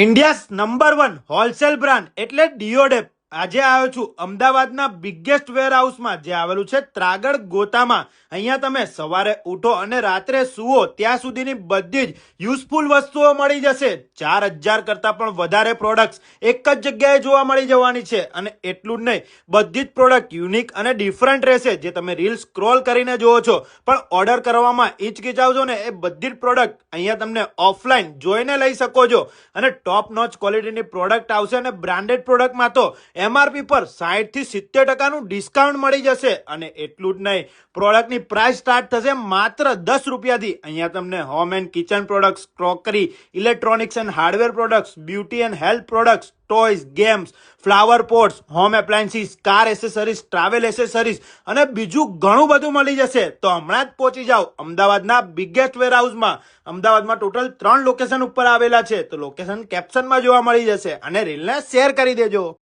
India's number 1 wholesale brand એટલે ડિયોડેપ આજે આવ્યો છું અમદાવાદના બિગેસ્ટ વેર હાઉસમાં જે આવેલું છે ત્રાગડ ગોતામાં. અહીંયા તમે સવારે ઉઠો અને રાત્રે સુવો ત્યાં સુધીની બધી જ યુઝફુલ વસ્તુઓ મળી જશે. 4000 કરતા પણ વધારે પ્રોડક્ટ્સ એક જ જગ્યાએ જોવા મળી જવાની છે. અને એટલું જ નહીં, બધી જ પ્રોડક્ટ યુનિક અને ડિફરન્ટ રહેશે. જે તમે રીલ સ્ક્રોલ કરીને જોવો છો પણ ઓર્ડર કરવામાં હિચકિચાવજો ને, એ બધી જ પ્રોડક્ટ અહીંયા તમને ઓફલાઈન જોઈને લઈ શકો છો. અને ટોપ નોચ ક્વોલિટીની પ્રોડક્ટ આવશે અને બ્રાન્ડેડ પ્રોડક્ટમાં તો એમઆરપી પર 60 થી 70% ડિસ્કાઉન્ટ મળી જશે. અને એટલું જ નહીં, પ્રોડક્ટની પ્રાઇસ સ્ટાર્ટ થશે માત્ર 10 રૂપિયાથી. અહીંયા તમને home and kitchen products, crockery, electronics and hardware products, beauty and health products, toys, games, flower pots, home appliances, car accessories, travel accessories અને બીજું ઘણું બધું મળી જશે. તો હમણાં જ પહોંચી જાઓ અમદાવાદના બિગેસ્ટ વેર હાઉસમાં. અમદાવાદમાં ટોટલ 3 લોકેશન ઉપર આવેલા છે. તો લોકેશન કેપ્શનમાં જોવા મળી જશે અને રીલને શેર કરી દેજો.